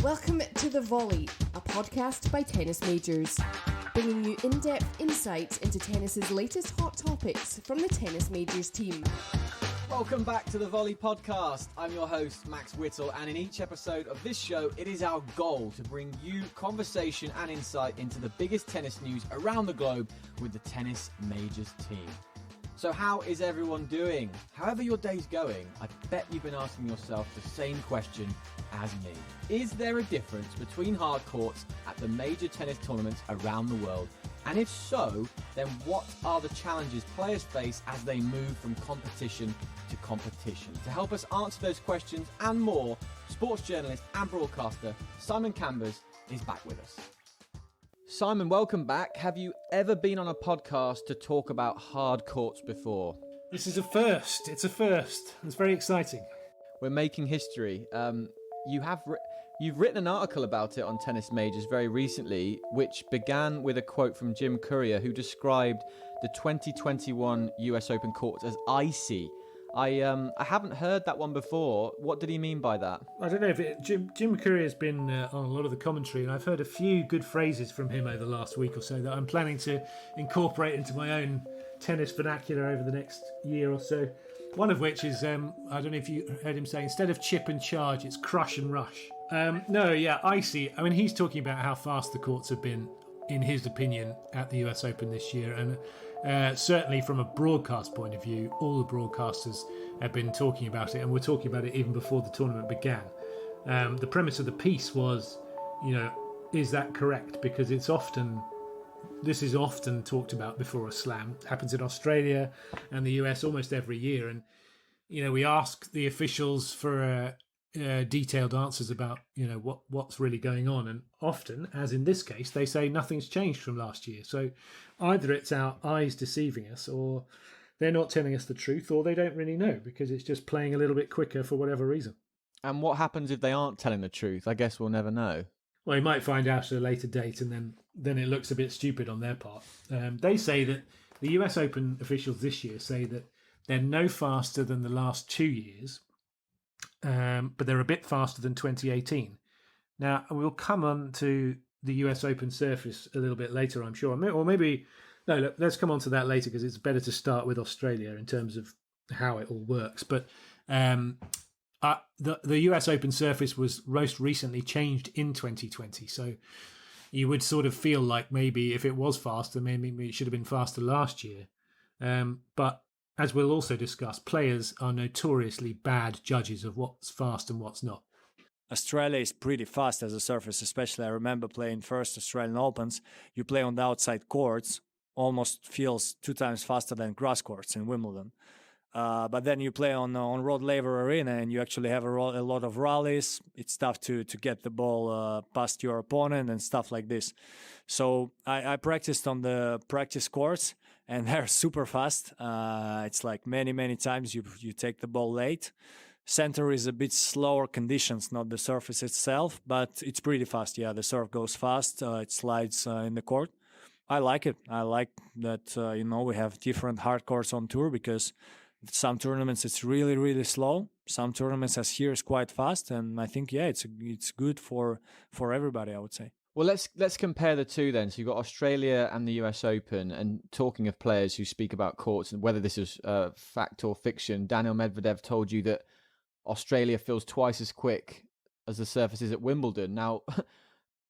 Welcome to The Volley, a podcast by tennis majors, bringing you in-depth insights into tennis's latest hot topics from the tennis majors team. Welcome back to the Volley Podcast. I'm your host, Max Whittle, and in each episode of this show, it is our goal to bring you conversation and insight into the biggest tennis news around the globe with the tennis majors team. So how is everyone doing? However your day's going, I bet you've been asking yourself the same question as me. Is there a difference between hard courts at the major tennis tournaments around the world? And if so, then what are the challenges players face as they move from competition to competition? To help us answer those questions and more, sports journalist and broadcaster Simon Cambers is back with us. Simon, welcome back. Have you ever been on a podcast to talk about hard courts before? This is a first. It's a first. It's very exciting. We're making history. You've written an article about it on Tennis Majors very recently, which began with a quote from Jim Courier, who described the 2021 US Open courts as icy. I haven't heard that one before. What did he mean by that? I don't know if Jim Courier's been on a lot of the commentary, and I've heard a few good phrases from him over the last week or so that I'm planning to incorporate into my own tennis vernacular over the next year or so. One of which is, I don't know if you heard him say, instead of chip and charge, it's crush and rush. Icy. I mean, he's talking about how fast the courts have been, in his opinion, at the US Open this year. And certainly from a broadcast point of view, all the broadcasters have been talking about it, and were talking about it even before the tournament began. The premise of the piece was, is that correct? Because this is often talked about before a slam. It happens in Australia and the US almost every year. And, we ask the officials for detailed answers about, what's really going on. And often, as in this case, they say nothing's changed from last year. So either it's our eyes deceiving us, or they're not telling us the truth, or they don't really know because it's just playing a little bit quicker for whatever reason. And what happens if they aren't telling the truth? I guess we'll never know. Well, you might find out at a later date, and then it looks a bit stupid on their part. They say that the US Open officials this year say that they're no faster than the last 2 years, but they're a bit faster than 2018. Now, we'll come on to the US Open surface a little bit later, I'm sure. Let's come on to that later, because it's better to start with Australia in terms of how it all works. But the US Open surface was most recently changed in 2020, so you would sort of feel like maybe if it was faster, maybe it should have been faster last year. But as we'll also discuss, players are notoriously bad judges of what's fast and what's not. Australia is pretty fast as a surface, especially I remember playing first Australian Opens. You play on the outside courts, almost feels 2 times faster than grass courts in Wimbledon. But then you play on Rod Laver Arena, and you actually have a lot of rallies. It's tough to get the ball past your opponent and stuff like this. So I practiced on the practice courts, and they're super fast. It's like many times you take the ball late. Center is a bit slower conditions, not the surface itself, but it's pretty fast. Yeah, the serve goes fast. It slides in the court. I like it. I like that, we have different hard courts on tour, because some tournaments it's really slow. Some tournaments as here is quite fast, and I think it's good for everybody, I would say. Well, let's compare the two then. So you've got Australia and the US Open, and talking of players who speak about courts and whether this is fact or fiction, Daniel Medvedev told you that Australia feels twice as quick as the surfaces at Wimbledon. Now,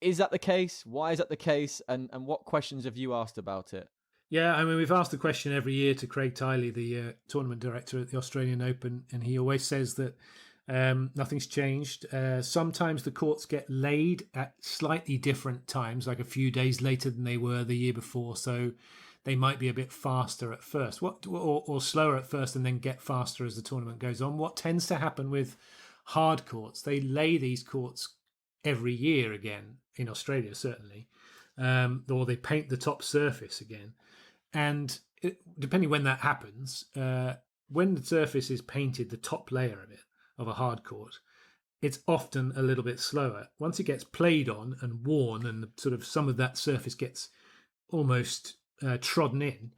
is that the case? Why is that the case? And what questions have you asked about it? Yeah, I mean, we've asked the question every year to Craig Tiley, the tournament director at the Australian Open, and he always says that nothing's changed. Sometimes the courts get laid at slightly different times, like a few days later than they were the year before, so they might be a bit faster at first, or slower at first and then get faster as the tournament goes on. What tends to happen with hard courts, they lay these courts every year again, in Australia certainly, or they paint the top surface again. And depending when that happens, when the surface is painted, the top layer of it, of a hard court, it's often a little bit slower. Once it gets played on and worn, and sort of some of that surface gets almost trodden in,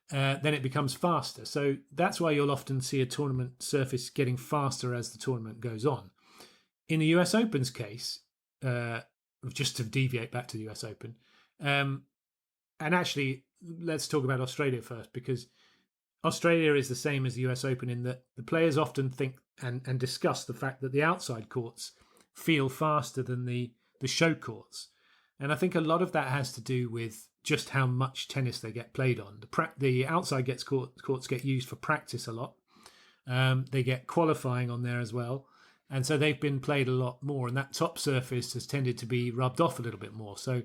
then it becomes faster. So that's why you'll often see a tournament surface getting faster as the tournament goes on. In the US Open's case, just to deviate back to the US Open. And actually, let's talk about Australia first, because Australia is the same as the US Open in that the players often think and discuss the fact that the outside courts feel faster than the show courts. And I think a lot of that has to do with just how much tennis they get played on. The outside courts get used for practice a lot. They get qualifying on there as well. And so they've been played a lot more. And that top surface has tended to be rubbed off a little bit more. So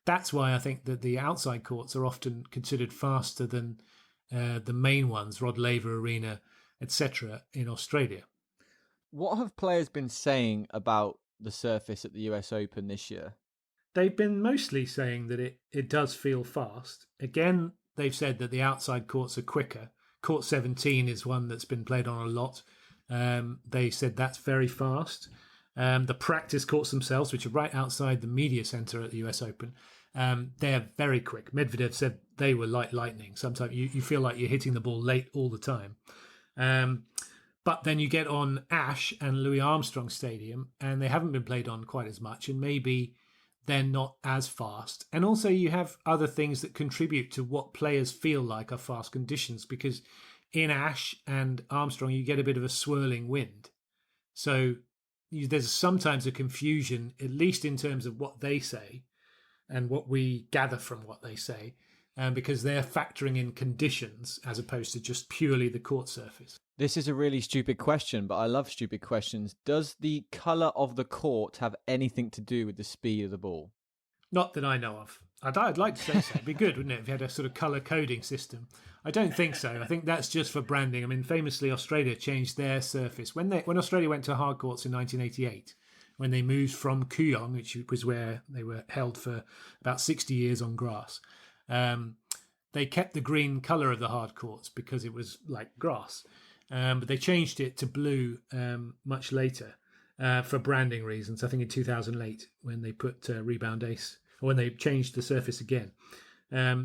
that's why I think that the outside courts are often considered faster than the main ones, Rod Laver Arena, etc. in Australia. What have players been saying about the surface at the US Open this year? They've been mostly saying that it does feel fast. Again, they've said that the outside courts are quicker. Court 17 is one that's been played on a lot. They said that's very fast. The practice courts themselves, which are right outside the media centre at the US Open, they're very quick. Medvedev said they were like lightning. Sometimes you feel like you're hitting the ball late all the time. But then you get on Ash and Louis Armstrong Stadium, and they haven't been played on quite as much, and maybe they're not as fast. And also you have other things that contribute to what players feel like are fast conditions, because in Ash and Armstrong, you get a bit of a swirling wind. So there's sometimes a confusion, at least in terms of what they say and what we gather from what they say, because they're factoring in conditions as opposed to just purely the court surface. This is a really stupid question, but I love stupid questions. Does the colour of the court have anything to do with the speed of the ball? Not that I know of. I'd like to say so. It'd be good, wouldn't it, if you had a sort of colour coding system? I don't think so. I think that's just for branding. I mean, famously, Australia changed their surface. When Australia went to hard courts in 1988, when they moved from Kooyong, which was where they were held for about 60 years on grass, they kept the green colour of the hard courts because it was like grass. But they changed it to blue much later for branding reasons. I think in 2008 when they put Rebound Ace, or when they changed the surface again.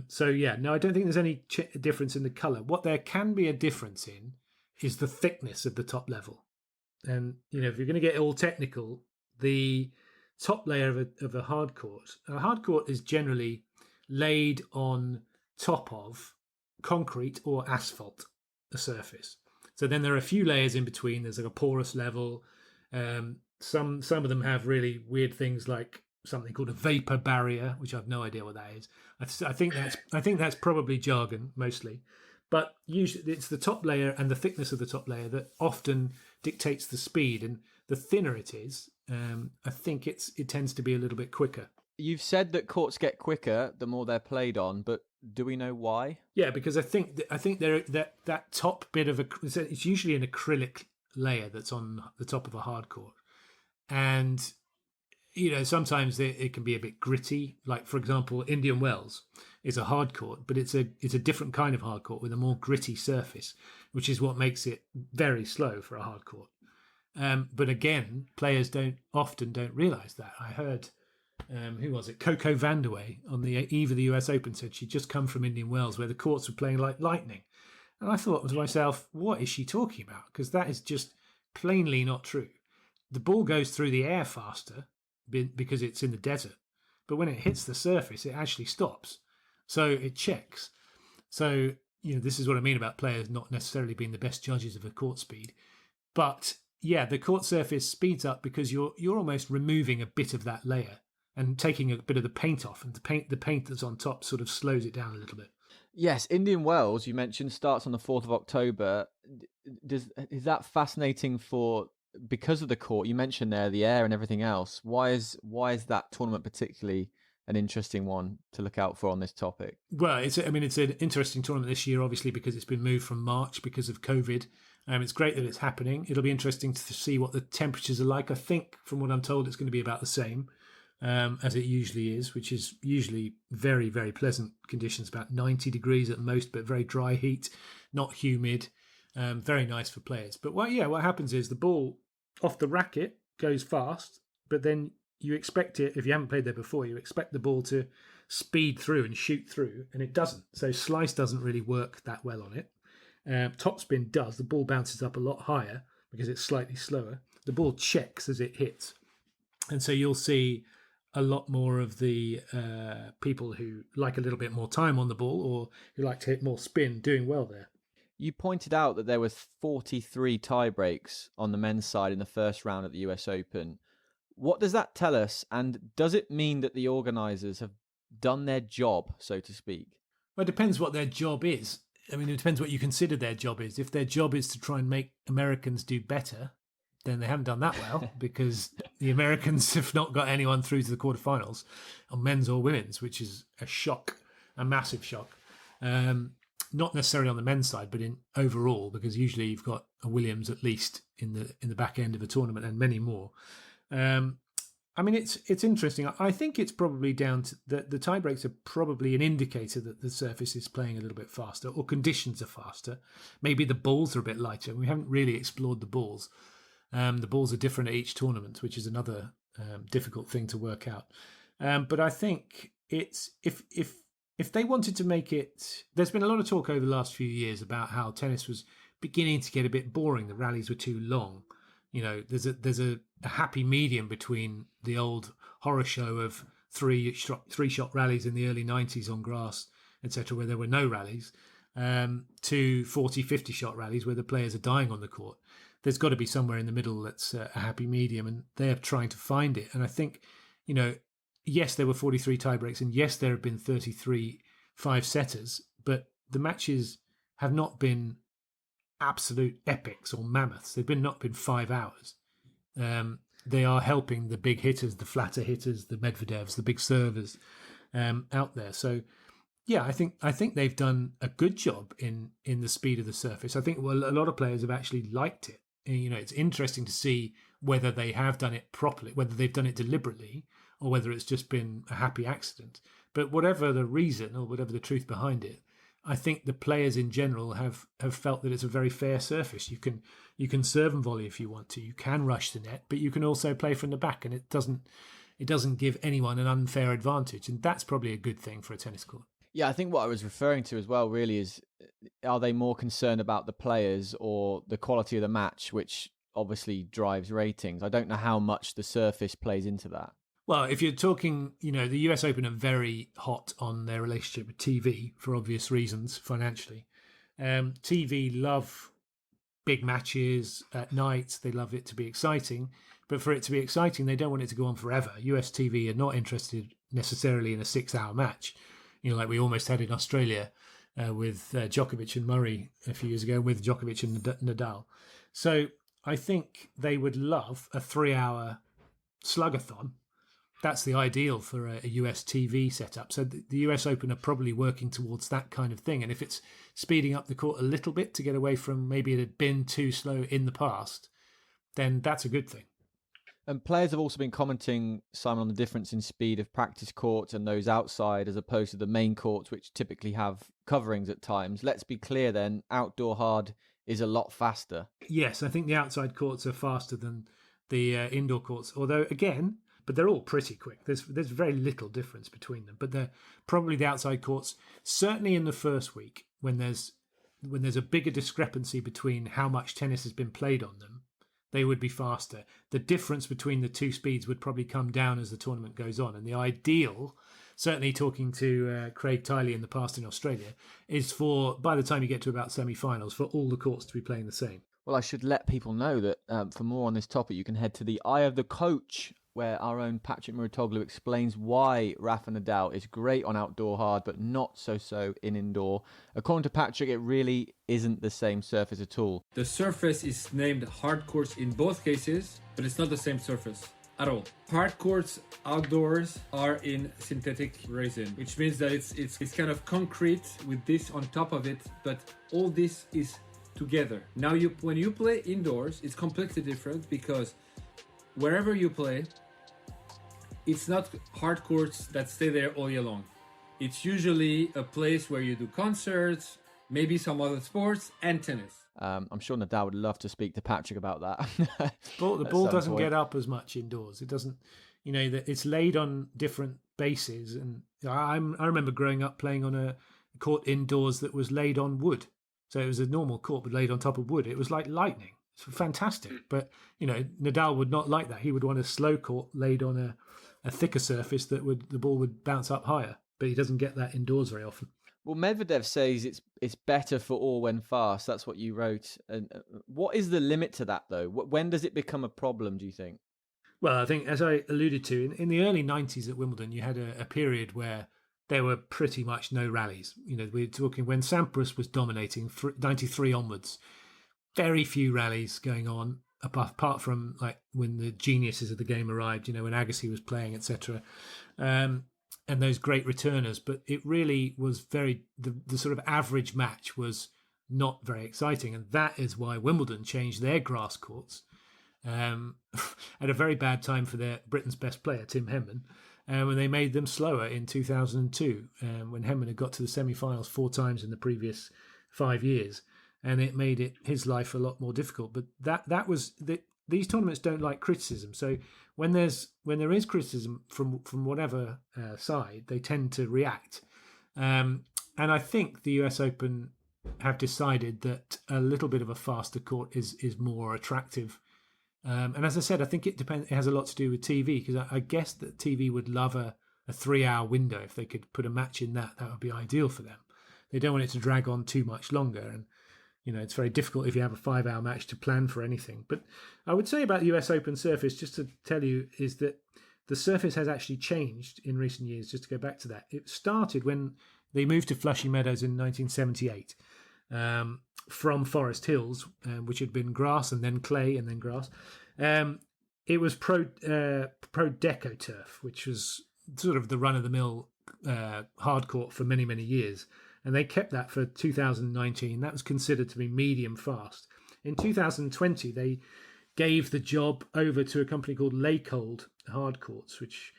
So yeah, no, I don't think there's any difference in the colour. What there can be a difference in is the thickness of the top level. And you know, if you're going to get all technical, the top layer of a hard court is generally laid on top of concrete or asphalt, a surface. So then there are a few layers in between. There's like a porous level. Some of them have really weird things like something called a vapor barrier, which I've no idea what that is. I think that's probably jargon mostly, but usually it's the top layer and the thickness of the top layer that often dictates the speed. And the thinner it is, I think it tends to be a little bit quicker. You've said that courts get quicker the more they're played on, but do we know why? Yeah, because I think that top bit of it's usually an acrylic layer that's on the top of a hard court, and you know sometimes it can be a bit gritty. Like for example, Indian Wells is a hard court, but it's a different kind of hard court with a more gritty surface, which is what makes it very slow for a hard court. But again, players don't realise that. I heard. Who was it? Coco Vandeweghe on the eve of the US Open said she'd just come from Indian Wells where the courts were playing like lightning. And I thought to myself, what is she talking about? Because that is just plainly not true. The ball goes through the air faster because it's in the desert. But when it hits the surface, it actually stops. So it checks. So, you know, this is what I mean about players not necessarily being the best judges of a court speed. But yeah, the court surface speeds up because you're almost removing a bit of that layer and taking a bit of the paint off, and the paint that's on top sort of slows it down a little bit. Yes, Indian Wells, you mentioned, starts on the 4th of October. Is that fascinating because of the court? You mentioned there the air and everything else. Why is that tournament particularly an interesting one to look out for on this topic? Well, it's an interesting tournament this year, obviously, because it's been moved from March because of COVID. It's great that it's happening. It'll be interesting to see what the temperatures are like. I think, from what I'm told, it's going to be about the same. As it usually is, which is usually very, very pleasant conditions, about 90 degrees at most, but very dry heat, not humid, very nice for players. But what happens is the ball off the racket goes fast, but then you expect it, if you haven't played there before, you expect the ball to speed through and shoot through, and it doesn't. So slice doesn't really work that well on it. Topspin does. The ball bounces up a lot higher because it's slightly slower. The ball checks as it hits. And so you'll see a lot more of the people who like a little bit more time on the ball or who like to hit more spin doing well there. You pointed out that there was 43 tie breaks on the men's side in the first round at the US Open. What does that tell us? And does it mean that the organisers have done their job, so to speak? Well, it depends what their job is. I mean, it depends what you consider their job is. If their job is to try and make Americans do better, then they haven't done that well because the Americans have not got anyone through to the quarterfinals on men's or women's, which is a shock, a massive shock. Not necessarily on the men's side, but in overall, because usually you've got a Williams at least in the back end of a tournament and many more. I mean, it's interesting. I think it's probably down to the tie breaks are probably an indicator that the surface is playing a little bit faster or conditions are faster. Maybe the balls are a bit lighter. We haven't really explored the balls. The balls are different at each tournament, which is another difficult thing to work out. But I think it's if they wanted to make it, there's been a lot of talk over the last few years about how tennis was beginning to get a bit boring. The rallies were too long. You know, there's a happy medium between the old horror show of three shot rallies in the early 90s on grass, etc., where there were no rallies, to 40, 50 shot rallies where the players are dying on the court. There's got to be somewhere in the middle that's a happy medium, and they're trying to find it. And I think, you know, yes, there were 43 tiebreaks, and yes, there have been 33 five-setters, but the matches have not been absolute epics or mammoths. They've not been 5 hours. They are helping the big hitters, the flatter hitters, the Medvedevs, the big servers out there. So, yeah, I think they've done a good job in the speed of the surface. I think a lot of players have actually liked it. You know, it's interesting to see whether they have done it properly, whether they've done it deliberately, or whether it's just been a happy accident. But whatever the reason or whatever the truth behind it, I think the players in general have felt that it's a very fair surface. You can serve and volley if you want to. You can rush the net, but you can also play from the back, and it doesn't give anyone an unfair advantage. And that's probably a good thing for a tennis court. Yeah, I think what I was referring to as well really is, are they more concerned about the players or the quality of the match, which obviously drives ratings? I don't know how much the surface plays into that. Well, if you're talking, you know, the US Open are very hot on their relationship with TV for obvious reasons, financially. TV love big matches at night. They love it to be exciting. But for it to be exciting, they don't want it to go on forever. US TV are not interested necessarily in a 6-hour match, you know, like we almost had in Australia with Djokovic and Murray a few years ago, with Djokovic and Nadal. So I think they would love a 3-hour slugathon. That's the ideal for a US TV setup. So the US Open are probably working towards that kind of thing. And if it's speeding up the court a little bit to get away from maybe it had been too slow in the past, then that's a good thing. And players have also been commenting, Simon, on the difference in speed of practice courts and those outside as opposed to the main courts, which typically have coverings at times. Let's be clear then, outdoor hard is a lot faster. Yes, I think the outside courts are faster than the indoor courts, although again, but they're all pretty quick. There's very little difference between them, but they're probably the outside courts, certainly in the first week when there's a bigger discrepancy between how much tennis has been played on them, they would be faster. The difference between the two speeds would probably come down as the tournament goes on. And the ideal, certainly talking to Craig Tiley in the past in Australia, is for, by the time you get to about semi-finals, for all the courts to be playing the same. Well, I should let people know that for more on this topic, you can head to the Eye of the Coach, where our own Patrick Mouratoglou explains why Rafa Nadal is great on outdoor hard, but not so in indoor. According to Patrick, it really isn't the same surface at all. The surface is named hard courts in both cases, but it's not the same surface at all. Hard courts outdoors are in synthetic resin, which means that it's kind of concrete with this on top of it, but all this is together. Now, when you play indoors, it's completely different because wherever you play, it's not hard courts that stay there all year long. It's usually a place where you do concerts, maybe some other sports, and tennis. I'm sure Nadal would love to speak to Patrick about that. The ball doesn't get up as much indoors. It doesn't, you know, it's laid on different bases. And I remember growing up playing on a court indoors that was laid on wood. So it was a normal court, but laid on top of wood. It was like lightning. It's fantastic. But, Nadal would not like that. He would want a slow court laid on a thicker surface that the ball would bounce up higher. But he doesn't get that indoors very often. Well, Medvedev says it's better for all when fast. That's what you wrote. And what is the limit to that, though? When does it become a problem, do you think? Well, I think, as I alluded to, in the early 90s at Wimbledon, you had a period where there were pretty much no rallies. We're talking when Sampras was dominating, 93 onwards, very few rallies going on, apart from like when the geniuses of the game arrived, when Agassi was playing, etc. And those great returners. But it really was the sort of average match was not very exciting. And that is why Wimbledon changed their grass courts at a very bad time for Britain's best player, Tim Henman, when they made them slower in 2002, when Henman had got to the semi-finals 4 times in the previous 5 years. And it made his life a lot more difficult. But that was... These tournaments don't like criticism. So when there is criticism from whatever side, they tend to react. And I think the US Open have decided that a little bit of a faster court is more attractive. And as I said, I think it depends. It has a lot to do with TV, because I guess that TV would love a 3-hour window. If they could put a match in that would be ideal for them. They don't want it to drag on too much longer. And it's very difficult if you have a 5-hour match to plan for anything. But I would say about the US Open surface, just to tell you, is that the surface has actually changed in recent years, just to go back to that. It started when they moved to Flushing Meadows in 1978 from Forest Hills, which had been grass and then clay and then grass. It was Pro Deco turf, which was sort of the run-of-the-mill hard court for many, many years. And they kept that for 2019. That was considered to be medium fast. In 2020, they gave the job over to a company called Laycold Hard Courts, which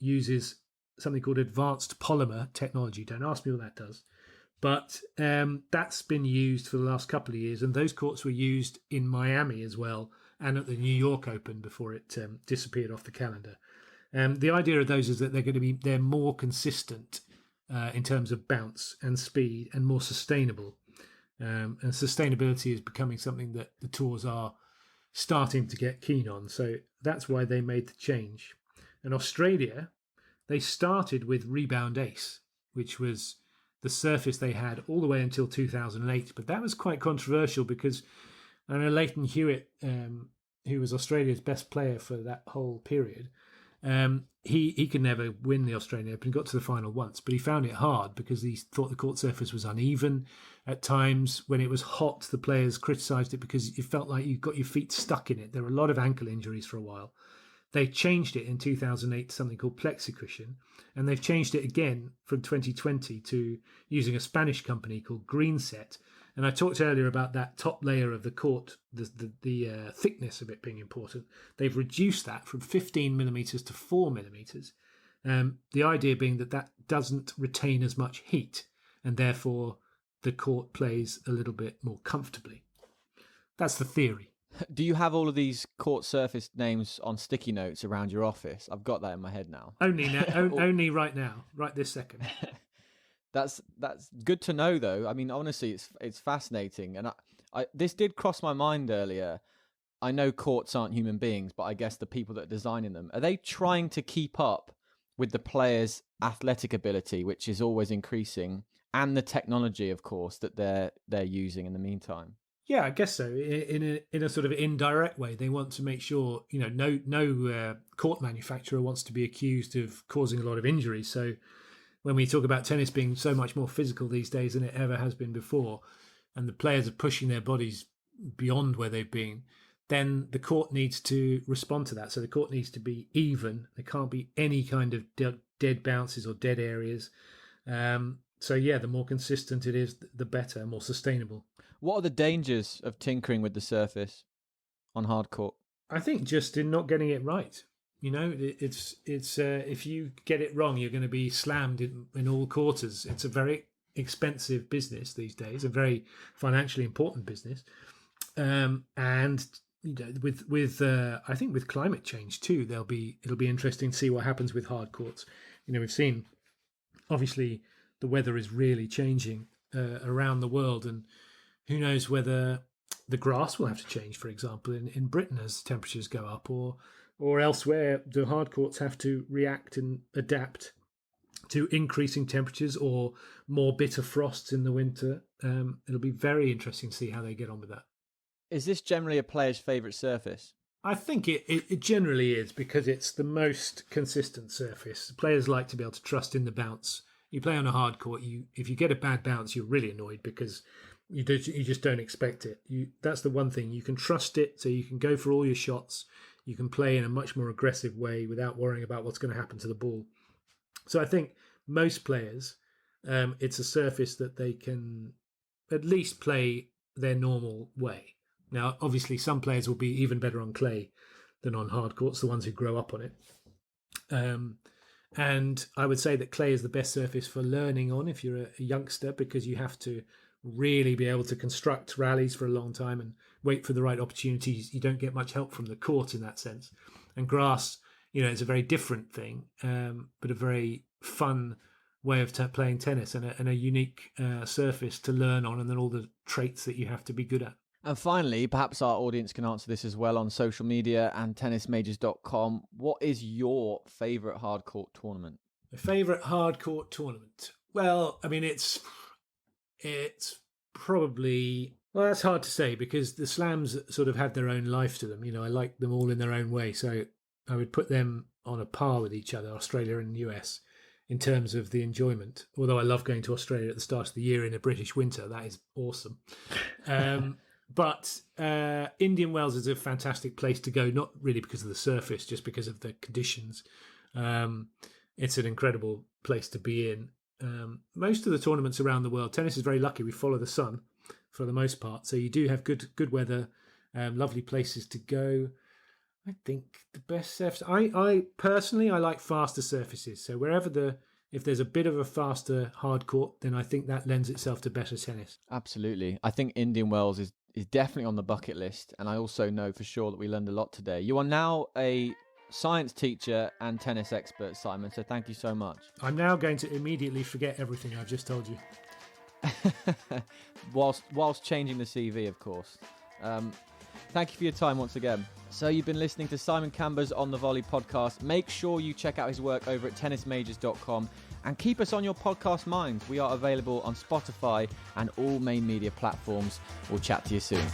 uses something called advanced polymer technology. Don't ask me what that does. But that's been used for the last couple of years. And those courts were used in Miami as well, and at the New York Open before it disappeared off the calendar. The idea of those is that they're more consistent in terms of bounce and speed, and more sustainable. And sustainability is becoming something that the tours are starting to get keen on. So that's why they made the change. And Australia, they started with Rebound Ace, which was the surface they had all the way until 2008. But that was quite controversial because I know Leighton Hewitt, who was Australia's best player for that whole period, he could never win the Australian Open. He got to the final once, but he found it hard because he thought the court surface was uneven. At times, when it was hot, the players criticised it because it felt like you got your feet stuck in it. There were a lot of ankle injuries for a while. They changed it in 2008 to something called PlexiCushion, and they've changed it again from 2020 to using a Spanish company called Greenset. And I talked earlier about that top layer of the court, the thickness of it being important. They've reduced that from 15 millimetres to 4 millimetres. The idea being that doesn't retain as much heat, and therefore the court plays a little bit more comfortably. That's the theory. Do you have all of these court surface names on sticky notes around your office? I've got that in my head now. Only right now, right this second. That's good to know, though. I mean, honestly, it's fascinating, and this did cross my mind earlier. I know courts aren't human beings, but I guess the people that are designing them, are they trying to keep up with the players' athletic ability, which is always increasing, and the technology, of course, that they're using in the meantime? Yeah, I guess so. In a sort of indirect way, they want to make sure no court manufacturer wants to be accused of causing a lot of injuries. So when we talk about tennis being so much more physical these days than it ever has been before, and the players are pushing their bodies beyond where they've been, then the court needs to respond to that. So the court needs to be even. There can't be any kind of dead bounces or dead areas. So yeah, the more consistent it is, the better, more sustainable. What are the dangers of tinkering with the surface on hard court? I think just in not getting it right. It's if you get it wrong, you're going to be slammed in all quarters. It's a very expensive business these days, a very financially important business, and with I think with climate change too, it'll be interesting to see what happens with hard courts. We've seen obviously the weather is really changing around the world, and who knows whether the grass will have to change, for example, in Britain as temperatures go up, or elsewhere, the hard courts have to react and adapt to increasing temperatures or more bitter frosts in the winter. It'll be very interesting to see how they get on with that. Is this generally a player's favourite surface? I think it generally is, because it's the most consistent surface. Players like to be able to trust in the bounce. You play on a hard court, if you get a bad bounce, you're really annoyed because you just don't expect it. That's the one thing. You can trust it, so you can go for all your shots. You can play in a much more aggressive way without worrying about what's going to happen to the ball. So I think most players, it's a surface that they can at least play their normal way. Now, obviously, some players will be even better on clay than on hard courts, the ones who grow up on it. And I would say that clay is the best surface for learning on if you're a youngster, because you have to really be able to construct rallies for a long time and wait for the right opportunities. You don't get much help from the court in that sense. And grass, it's a very different thing, but a very fun way of playing tennis, and a unique surface to learn on, and then all the traits that you have to be good at. And finally, perhaps our audience can answer this as well on social media and tennismajors.com. What is your favourite hard court tournament? My favourite hard court tournament? Well, I mean, it's probably... Well, that's hard to say, because the slams sort of have their own life to them. I like them all in their own way. So I would put them on a par with each other, Australia and US, in terms of the enjoyment. Although I love going to Australia at the start of the year in a British winter. That is awesome. But Indian Wells is a fantastic place to go, not really because of the surface, just because of the conditions. It's an incredible place to be in. Most of the tournaments around the world, tennis is very lucky. We follow the sun for the most part. So you do have good weather, lovely places to go. I think the best surface... I personally like faster surfaces. So if there's a bit of a faster hard court, then I think that lends itself to better tennis. Absolutely. I think Indian Wells is definitely on the bucket list. And I also know for sure that we learned a lot today. You are now a science teacher and tennis expert, Simon. So thank you so much. I'm now going to immediately forget everything I've just told you. whilst changing the CV, of course. Thank you for your time once again. So you've been listening to Simon Cambers on the Volley Podcast. Make sure you check out his work over at tennismajors.com and keep us on your podcast minds. We are available on Spotify and all main media platforms. We'll chat to you soon.